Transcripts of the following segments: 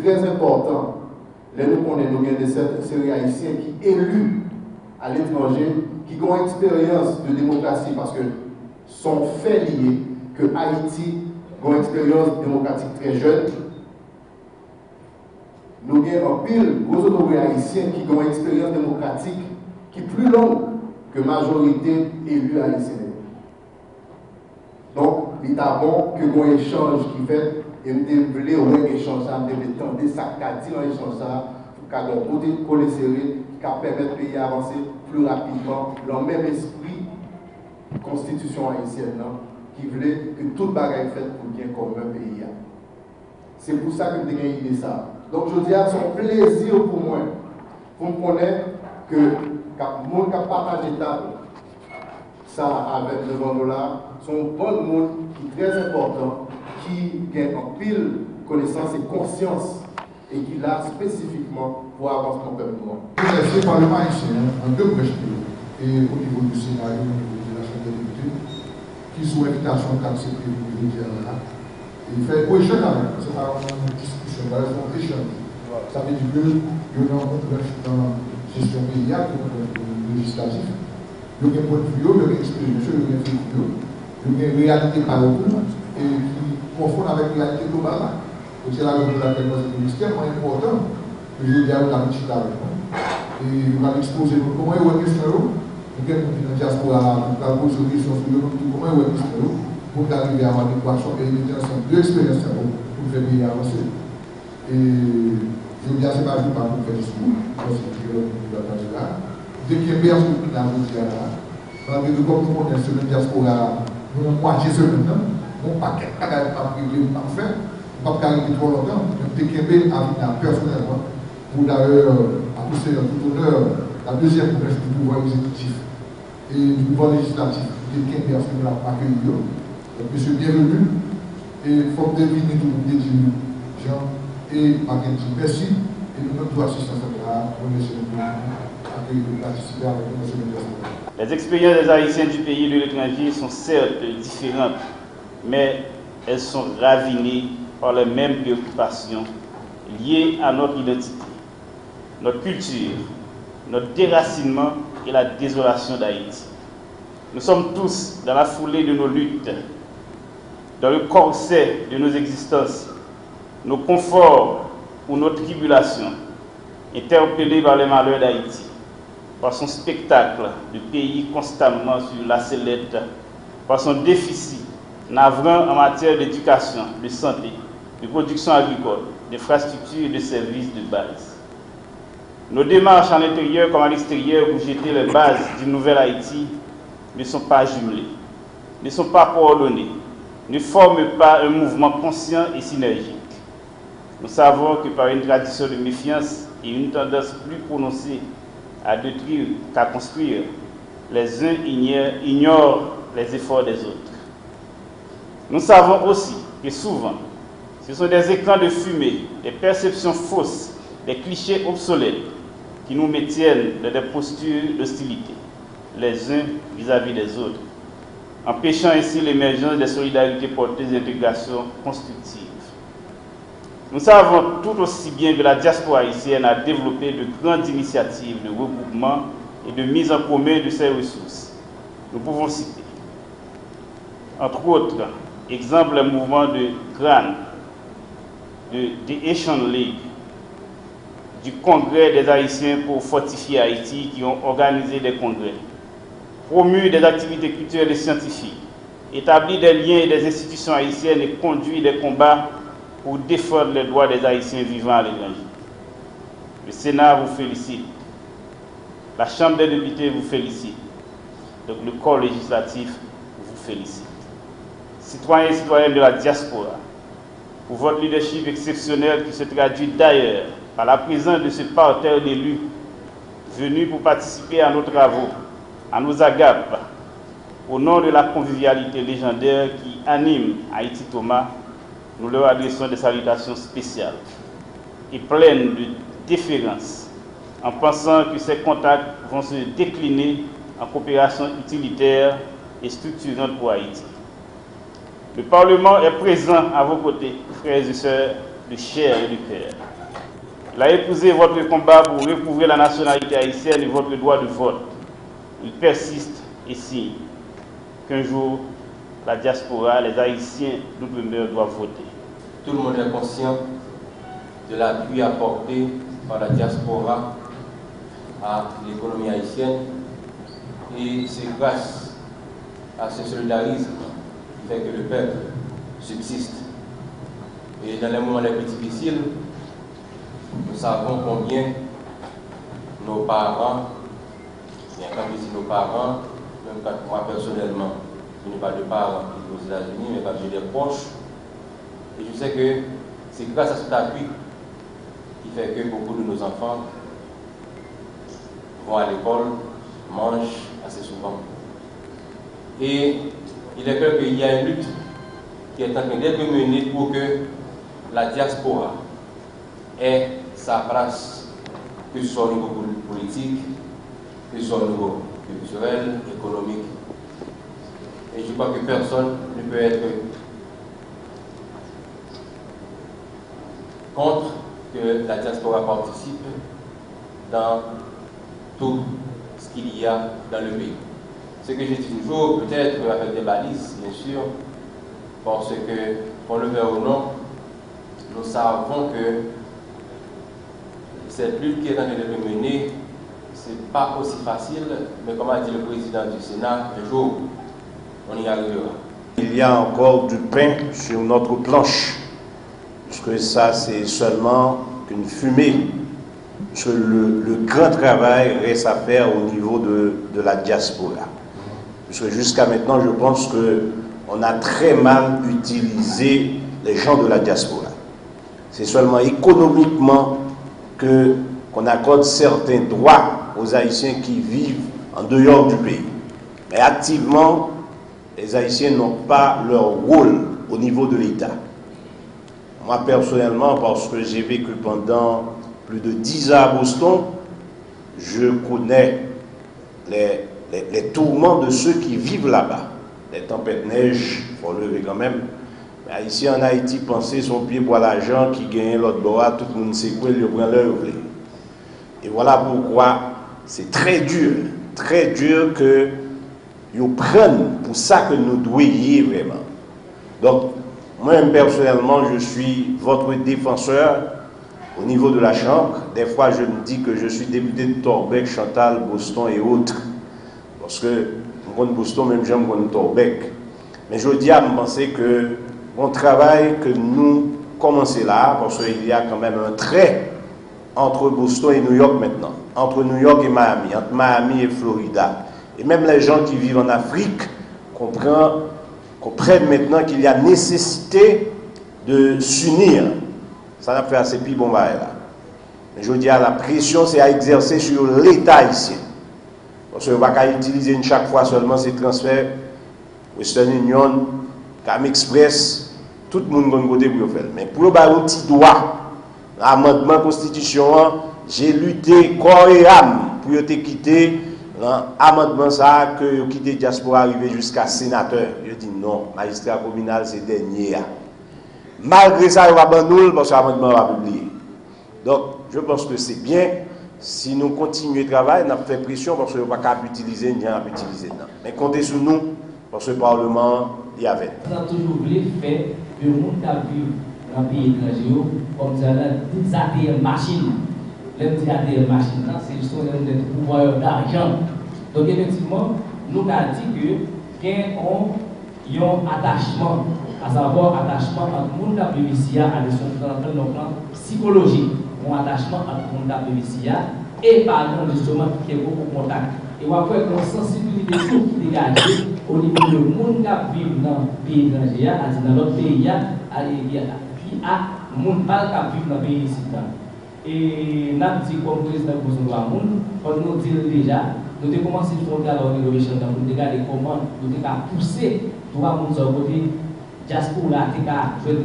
très important. Là, nous connaissons des séries haïtiens qui élus à l'étranger, qui ont expérience de démocratie parce que sont faits liés que Haïti a une expérience démocratique très jeune. Nous avons un pile gros autorités haïtiens qui ont une expérience démocratique qui est plus longue que la majorité élue haïtienne. Donc, il est bon que nous échange qui fait et nous devons un échange, nous devons tenter ça, dit dans l'échange pour qu'à un côté coller serré, qui permettre au pays d'avancer plus rapidement dans le même esprit constitution haïtienne qui voulait que toute bagaille faite pour bien comme un pays. C'est pour ça que nous avons idée ça. Donc je dis à son plaisir pour moi, pour me connaître que le monde qui a partagé ça avec le monde là, sont bon monde qui est très important, qui gagne en pile connaissance et conscience et qui l'a spécifiquement pour avancer mon peuple noir. Le Parlement haïtien, en deux brèches, et au niveau du Sénat et au niveau de la Chambre des députés, qui sous invitation d'accepter le média là, il fait échange avec, c'est pas une discussion, c'est un échange. Ça veut dire que nous avons dans la gestion médiatique, législative, nous avons un point de vue, nous avons une expérience, nous avons une figure, nous avons une réalité par exemple, et qui confond avec la réalité globale. C'est la raison pour laquelle le ministère est important que je dis à la petite avec nous. Et nous allons exposer comment est le question, nous avons une diaspora, nous avons posé des questions sur comment est le question, pour arriver à avoir une équation et une ensemble deux expériences pour faire bien avancer. Et je dis à ce pas pour faire du discours, parce que nous avons là. Dès qu'il y a bien ce que nous avons dit là, comme nous connaissons la diaspora, nous avons moitié semaine, mon paquet, pas privé, pas fait. Pas carrément trop longtemps, mais Tekembe a personnellement pour d'ailleurs pousser en tout honneur la deuxième congrès du pouvoir exécutif et du pouvoir législatif. Tekembe a fait la accueillir. Donc, monsieur, bienvenue. Et il faut deviner tout le monde, Jean et Mackenzie. Merci. Et nous, notre assistance à remercier nous pour accueillir et participer avec nous, monsieur le président. Les expériences des Haïtiens du pays et de l'étranger sont certes différentes, mais elles sont ravinées par les mêmes préoccupations liées à notre identité, notre culture, notre déracinement et la désolation d'Haïti. Nous sommes tous dans la foulée de nos luttes, dans le corset de nos existences, nos conforts ou nos tribulations, interpellés par les malheurs d'Haïti, par son spectacle de pays constamment sur la sellette, par son déficit navrant en matière d'éducation, de santé, de production agricole, d'infrastructures et de services de base. Nos démarches à l'intérieur comme à l'extérieur pour jeter les bases d'une nouvelle Haïti ne sont pas jumelées, ne sont pas coordonnées, ne forment pas un mouvement conscient et synergique. Nous savons que par une tradition de méfiance et une tendance plus prononcée à détruire qu'à construire, les uns ignorent les efforts des autres. Nous savons aussi que souvent, ce sont des écrans de fumée, des perceptions fausses, des clichés obsolètes qui nous maintiennent dans des postures d'hostilité, les uns vis-à-vis des autres, empêchant ainsi l'émergence des solidarités portées d'intégration constructive. Nous savons tout aussi bien que la diaspora haïtienne a développé de grandes initiatives de regroupement et de mise en commun de ses ressources. Nous pouvons citer, entre autres, exemple le mouvement de GRAN, de Haitian League, du Congrès des Haïtiens pour fortifier Haïti qui ont organisé des congrès, promu des activités culturelles et scientifiques, établi des liens et des institutions haïtiennes et conduit des combats pour défendre les droits des Haïtiens vivant à l'étranger. Le Sénat vous félicite, la Chambre des députés vous félicite, donc le corps législatif vous félicite. Citoyens et citoyennes de la diaspora, pour votre leadership exceptionnel qui se traduit d'ailleurs par la présence de ce parterre d'élus venus pour participer à nos travaux, à nos agapes, au nom de la convivialité légendaire qui anime Haïti Thomas, nous leur adressons des salutations spéciales et pleines de déférence, en pensant que ces contacts vont se décliner en coopération utilitaire et structurante pour Haïti. Le Parlement est présent à vos côtés, frères et sœurs de chair et de cœur. Il a épousé votre combat pour recouvrer la nationalité haïtienne et votre droit de vote. Il persiste et signe qu'un jour, la diaspora, les Haïtiens d'outre-mer doivent voter. Tout le monde est conscient de l'appui apporté par la diaspora à l'économie haïtienne et c'est grâce à ce solidarisme qui fait que le peuple subsiste. Et dans les moments les plus difficiles, nous savons combien nos parents, bien quand je dis nos parents, même quand moi personnellement, je n'ai pas de parents qui vivent aux États-Unis, mais quand j'ai des proches, et je sais que c'est grâce à cet appui qui fait que beaucoup de nos enfants vont à l'école, mangent assez souvent. Et il est clair qu'il y a une lutte qui est en train d'être menée pour que la diaspora ait sa place, que ce soit au niveau politique, que ce soit au niveau culturel, économique. Et je crois que personne ne peut être contre que la diaspora participe dans tout ce qu'il y a dans le pays. Ce que je dis toujours, peut-être avec des balises, bien sûr, parce que, qu'on le veuille ou non, nous savons que cette lutte qui est en train d'être menée, ce n'est pas aussi facile, mais comme a dit le président du Sénat, un jour, on y arrivera. Il y a encore du pain sur notre planche, puisque ça, c'est seulement qu'une fumée. Parce que le grand travail reste à faire au niveau de la diaspora. Parce que jusqu'à maintenant, je pense qu'on a très mal utilisé les gens de la diaspora. C'est seulement économiquement qu'on accorde certains droits aux Haïtiens qui vivent en dehors du pays. Mais activement, les Haïtiens n'ont pas leur rôle au niveau de l'État. Moi, personnellement, parce que j'ai vécu pendant plus de 10 ans à Boston, je connais les tourments de ceux qui vivent là-bas. Les tempêtes neige, il faut lever quand même. Mais ici en Haïti, penser son pied pour l'argent qui gagne l'autre bord, tout le monde sait quoi, il prend leur. Et voilà pourquoi c'est très dur que ils prennent pour ça que nous doyons vraiment. Donc, moi personnellement, je suis votre défenseur au niveau de la Chambre. Des fois, je me dis que je suis député de Torbec, Chantal, Boston et autres. Parce que je connais Boston, même j'aime connaître Torbec. Mais je dis à me penser que mon travail que nous commençons là, parce qu'il y a quand même un trait entre Boston et New York maintenant, entre New York et Miami, entre Miami et Florida. Et même les gens qui vivent en Afrique comprennent maintenant qu'il y a nécessité de s'unir. Ça n'a fait assez pire bon là. Mais je dis à la pression, c'est à exercer sur l'État haïtien. Parce qu'on ne va pas utiliser chaque fois seulement ces transferts Western Union, Cam Express, tout le monde va côté pour le faire. Mais pour le un petit droit, l'amendement constitution, j'ai lutté corps et âme pour te quitter. L'amendement ça que vous quittez diaspora arriver jusqu'à sénateur. Je dis non, magistrat communal c'est dernier. Malgré ça, il va abandonner parce que l'amendement va publier. Donc, je pense que c'est bien. Si nous continuons le travail, nous fait pression parce qu'on ne va pas utiliser, ni à utiliser. Mais comptez sur nous, parce que le Parlement y avait. On a toujours voulu faire que le monde qui vit dans le pays étranger, comme ça, des ATM machines. Les ATM machines, c'est justement des pouvoirs d'argent. Donc, effectivement, nous avons dit que y a un attachement, à savoir attachement entre le monde qui vit à des plan psychologique. Un attachement entre le monde qui vit et par exemple justement qui est beaucoup contact. Et on va faire une sensibilité qui dégage au niveau du monde qui vit dans le pays étranger, dans l'autre pays, qui a le monde qui vit dans le pays ici. Et nous avons dit comme président de Bolsonaro, comme nous disons déjà, nous avons commencé à faire un travail de recherche pour regarder comment nous avons poussé tout le monde sur le côté diaspora, qui a plus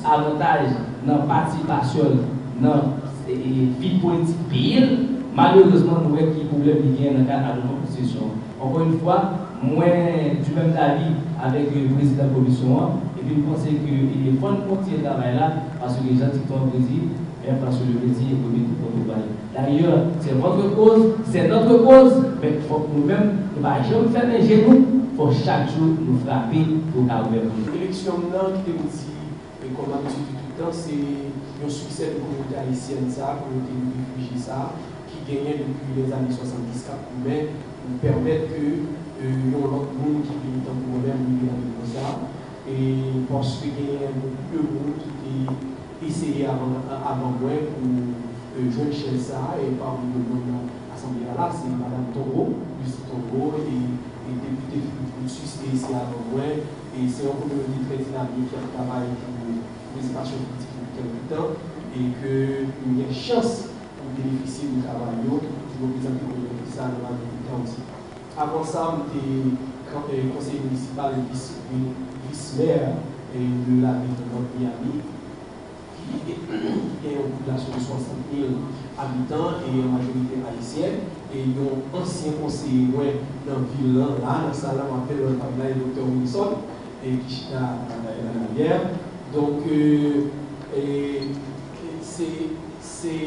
d'avantages dans la participation dans la vie politique pays. Malheureusement, nous avons des problèmes qui viennent dans le cadre de notre constitution. Encore une fois, moi, du même avis avec le président de la commission, et puis je pense qu'il faut continuer ce travail là, parce que les gens qui sont en Brésil, mais parce que le métier économique pour nous parler. D'ailleurs, c'est votre cause, c'est notre cause, mais il faut que nous-mêmes, nous ne pouvons jamais faire les genoux, il faut chaque jour nous frapper pour qu'à l'élection qui te dit, comme d'habitude tout le temps, c'est le succès de la communauté haïtienne, la communauté de réfugiés, qui gagnait depuis les années 70, mais nous permettre que nous, l'autre monde qui vit dans le problème, nous vivons comme ça. Et parce qu'il y a beaucoup de monde qui essayé avant moi pour jouer chez ça, et parmi le monde assemblée là, c'est Mme Toro, Lucie Toro, et député Philippe Boutsus, et c'est avant moi. Et c'est une communauté très dynamique qui a travaillé pour l'éducation politique depuis quelque temps et qu'il y a une chance pour bénéficier du travail pour représenter ça dans la communauté aussi. Avant ça, j'étais conseiller municipal et vice-maire de la ville de Miami qui est une population de 60 000 habitants et en majorité haïtienne. Et ils ont ancien conseiller dans la ville là, dans ça là, on appelle le Dr. Wilson. Et qui est à l'arrière. Donc, c'est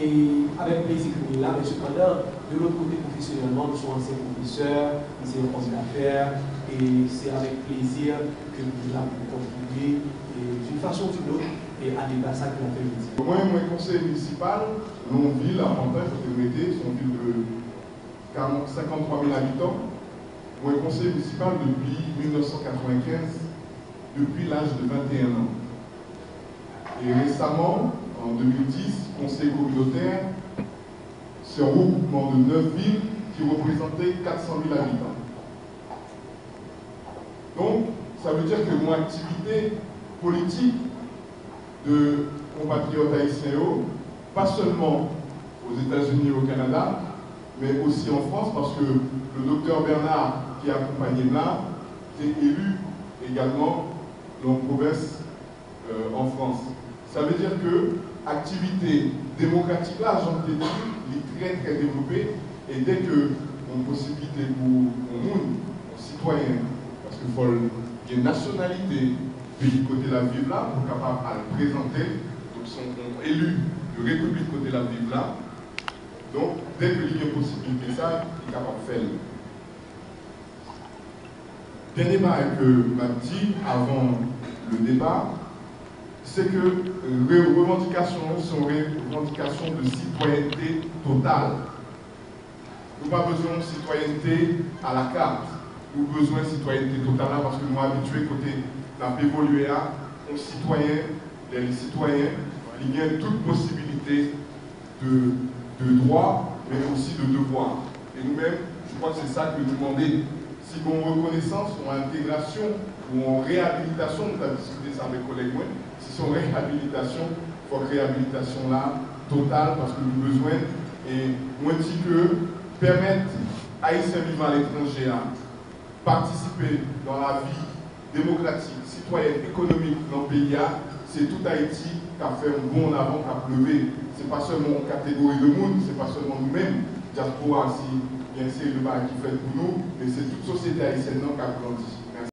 avec plaisir que nous sommes là, mais cependant, de l'autre côté, professionnellement, nous sommes anciens professeurs, nous sommes en d'affaires, et c'est avec plaisir que nous sommes là pour contribuer d'une façon ou d'une autre et à débattre ça que l'on fait ici. Moi, conseil municipal, non ville à Pantin, c'est une ville de 53 000 habitants. Moi, conseil municipal depuis 1995. Depuis l'âge de 21 ans. Et récemment, en 2010, conseil communautaire, c'est un regroupement de 9 villes qui représentait 400 000 habitants. Donc, ça veut dire que mon activité politique de compatriotes haïtiens, pas seulement aux États-Unis et au Canada, mais aussi en France, parce que le docteur Bernard, qui est accompagné de là, est élu également dans la province en France. Ça veut dire que l'activité démocratique là, j'en ai dit, est très très développée et dès que on a une possibilité pour le monde, aux citoyens, parce qu'il faut une nationalité pays côté la ville là, pour capable à le présenter, donc sont élus de République côté la ville là. Donc dès qu'il y a une possibilité ça, il est capable de faire. Dernier bail que m'a dit avant le débat, c'est que les revendications sont des revendications de citoyenneté totale. Nous n'avons pas besoin de citoyenneté à la carte, nous avons besoin de citoyenneté totale parce que nous sommes habitués côté la évoluer aux citoyens, les citoyens, il y a toute possibilité de droits, mais aussi de devoirs. Et nous-mêmes, je crois que c'est ça que nous demandons. Si on reconnaissance, ou intégration, ou en réhabilitation, nous avons discuté ça avec mes collègues, si c'est en réhabilitation, il faut une réhabilitation là, totale, parce que nous avons besoin, et moi je dis que permettre à Haïtiens vivant à l'étranger à participer dans la vie démocratique, citoyenne, économique dans le pays, c'est tout Haïti qui a fait un bond en avant, qui a levé. Ce n'est pas seulement une catégorie de monde, ce n'est pas seulement nous-mêmes, diaspora, si bien c'est le mal qui fait pour nous, mais c'est toute société haïtienne qui a grandi.